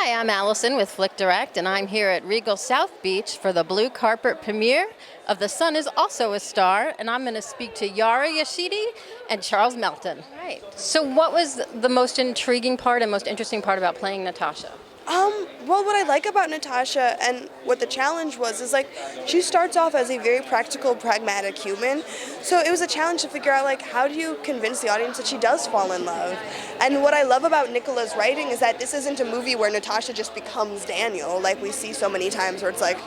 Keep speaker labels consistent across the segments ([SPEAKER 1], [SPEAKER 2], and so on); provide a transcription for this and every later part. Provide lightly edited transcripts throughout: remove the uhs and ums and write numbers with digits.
[SPEAKER 1] Hi, I'm Allison with FlickDirect, and I'm here at Regal South Beach for the blue carpet premiere of The Sun is Also a Star, and I'm going to speak to Yara Shahidi and Charles Melton. Right. So what was the most intriguing part and most interesting part about playing Natasha?
[SPEAKER 2] Well, what I like about Natasha and what the challenge was is like she starts off as a very practical, pragmatic human. So it was a challenge to figure out like how do you convince the audience that she does fall in love. And what I love about Nicola's writing is that this isn't a movie where Natasha just becomes Daniel like we see so many times where it's like,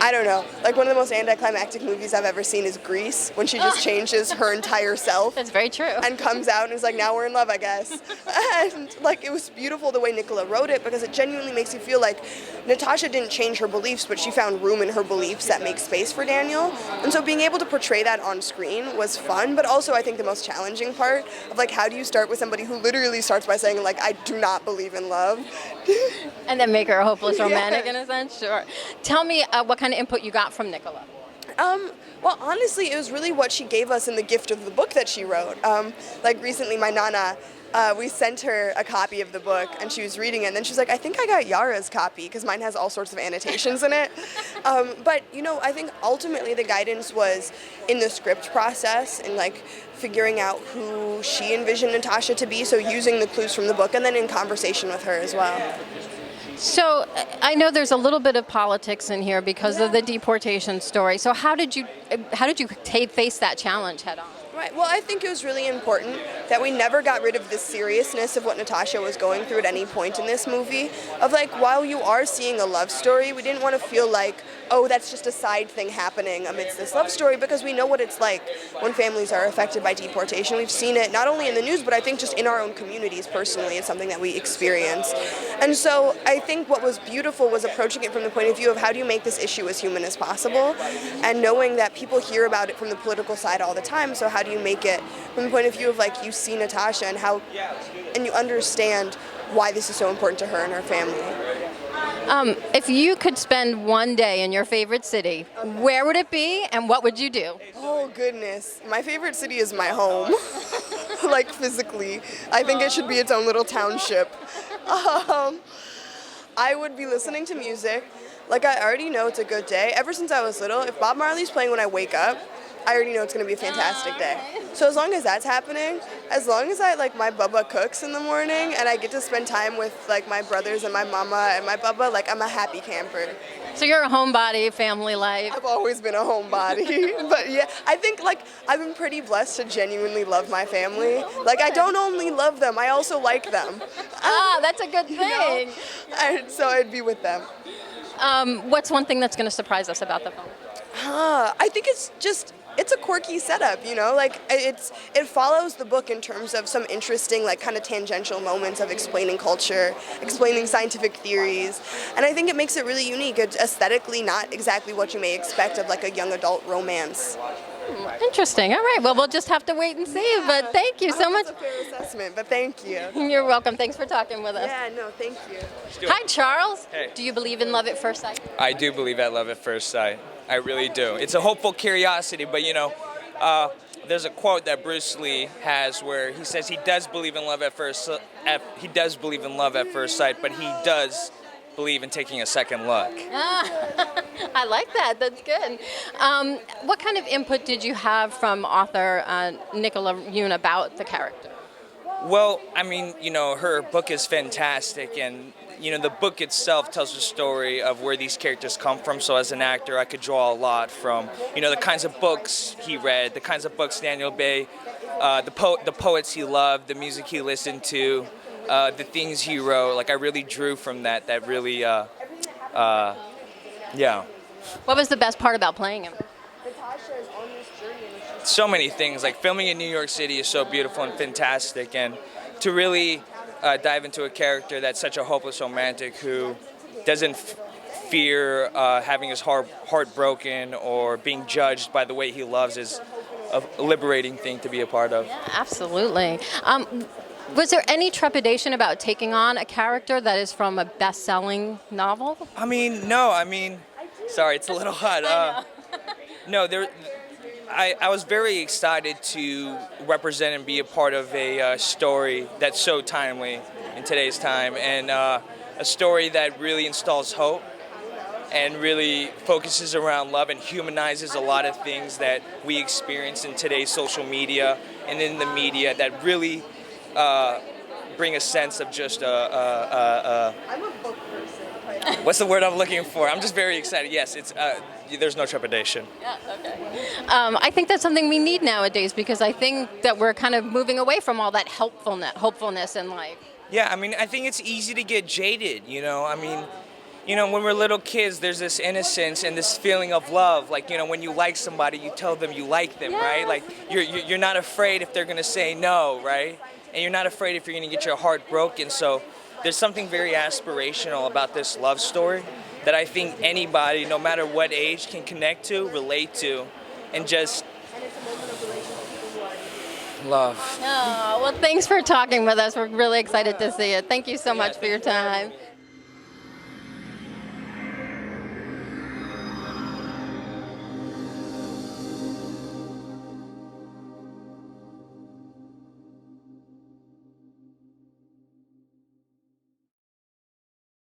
[SPEAKER 2] I don't know, like one of the most anticlimactic movies I've ever seen is Grease, when she just changes her entire self.
[SPEAKER 1] That's very true.
[SPEAKER 2] And comes out and is like, now we're in love, I guess. And like it was beautiful the way Nicola wrote it because it genuinely makes you feel like Natasha didn't change her beliefs, but she found room in her beliefs that make space for Daniel. And so being able to portray that on screen was fun, but also I think the most challenging part of like how do you start with somebody who literally starts by saying like, I do not believe in love.
[SPEAKER 1] And then make her a hopeless romantic in a sense? Sure. Tell me what kind of input you got from Nicola.
[SPEAKER 2] Well, honestly, it was really what she gave us in the gift of the book that she wrote. Like recently, my Nana, we sent her a copy of the book, and she was reading it, and then she was like, I think I got Yara's copy, because mine has all sorts of annotations in it. But, you know, I think ultimately the guidance was in the script process, and like figuring out who she envisioned Natasha to be, so using the clues from the book, and then in conversation with her as well.
[SPEAKER 1] So I know there's a little bit of politics in here because of the deportation story. So how did you face that challenge head on?
[SPEAKER 2] Right. Well, I think it was really important that we never got rid of the seriousness of what Natasha was going through at any point in this movie. Of like, while you are seeing a love story, we didn't want to feel like, oh, that's just a side thing happening amidst this love story, because we know what it's like when families are affected by deportation. We've seen it not only in the news, but I think just in our own communities personally. It's something that we experience. And so I think what was beautiful was approaching it from the point of view of how do you make this issue as human as possible, and knowing that people hear about it from the political side all the time, so how do you make it from the point of view of like you see Natasha and you understand why this is so important to her and her family.
[SPEAKER 1] If you could spend one day in your favorite city, where would it be and what would you do?
[SPEAKER 2] Oh goodness, my favorite city is my home. Like physically, I think it should be its own little township. I would be listening to music. Like I already know it's a good day. Ever since I was little, if Bob Marley's playing when I wake up, I already know it's going to be a fantastic day. So as long as that's happening, as long as my Bubba cooks in the morning and I get to spend time with like my brothers and my mama and my Bubba, like I'm a happy camper.
[SPEAKER 1] So you're a homebody, family life.
[SPEAKER 2] I've always been a homebody. But yeah, I think like I've been pretty blessed to genuinely love my family. Like I don't only love them, I also like them.
[SPEAKER 1] That's a good thing.
[SPEAKER 2] You know? And so I'd be with them.
[SPEAKER 1] What's one thing that's going to surprise us about the film?
[SPEAKER 2] I think it's a quirky setup, you know, like it follows the book in terms of some interesting like kind of tangential moments of explaining culture, explaining scientific theories, and I think it makes it really unique. It's aesthetically not exactly what you may expect of like a young adult romance.
[SPEAKER 1] Interesting. All right. Well, we'll just have to wait and see. Yeah. But thank you so much.
[SPEAKER 2] That's a fair assessment, but thank you.
[SPEAKER 1] You're welcome. Thanks for talking with us.
[SPEAKER 2] Yeah, no, thank you.
[SPEAKER 1] Hi, Charles.
[SPEAKER 3] Hey.
[SPEAKER 1] Do you believe in love at first sight?
[SPEAKER 3] I do believe at love at first sight. I really do. It's a hopeful curiosity, but you know, there's a quote that Bruce Lee has where he says he does believe in love at first. He does believe in love at first sight, but he does believe in taking a second look.
[SPEAKER 1] I like that. That's good. What kind of input did you have from author Nicola Yoon about the character?
[SPEAKER 3] Well, I mean, you know, her book is fantastic, and you know, the book itself tells the story of where these characters come from. So as an actor, I could draw a lot from, you know, the kinds of books he read, the kinds of books Daniel Bae, the poets he loved, the music he listened to, the things he wrote. Like I really drew from that. That really, yeah.
[SPEAKER 1] What was the best part about playing him?
[SPEAKER 3] So many things. Like filming in New York City is so beautiful and fantastic, and to really dive into a character that's such a hopeless romantic who doesn't fear having his heart broken or being judged by the way he loves is a liberating thing to be a part of.
[SPEAKER 1] Yeah, absolutely. Was there any trepidation about taking on a character that is from a best-selling novel?
[SPEAKER 3] I mean, no. I mean, sorry, it's a little hot. No, I was very excited to represent and be a part of a story that's so timely in today's time, and a story that really installs hope and really focuses around love and humanizes a lot of things that we experience in today's social media and in the media that really bring a sense of just
[SPEAKER 2] I'm a book person.
[SPEAKER 3] what's the word I'm looking for? I'm just very excited. Yes, it's there's no trepidation.
[SPEAKER 1] Yeah, okay. I think that's something we need nowadays because I think that we're kind of moving away from all that hopefulness in life.
[SPEAKER 3] Yeah, I mean, I think it's easy to get jaded, you know? I mean, you know, when we're little kids, there's this innocence and this feeling of love. Like, you know, when you like somebody, you tell them you like them, right? Like, you're not afraid if they're going to say no, right? And you're not afraid if you're going to get your heart broken. So there's something very aspirational about this love story that I think anybody, no matter what age, can connect to, relate to, and just
[SPEAKER 2] And it's a moment of relation to people who are
[SPEAKER 3] love.
[SPEAKER 1] Oh, well, thanks for talking with us. We're really excited to see it. Thank you so much for your time.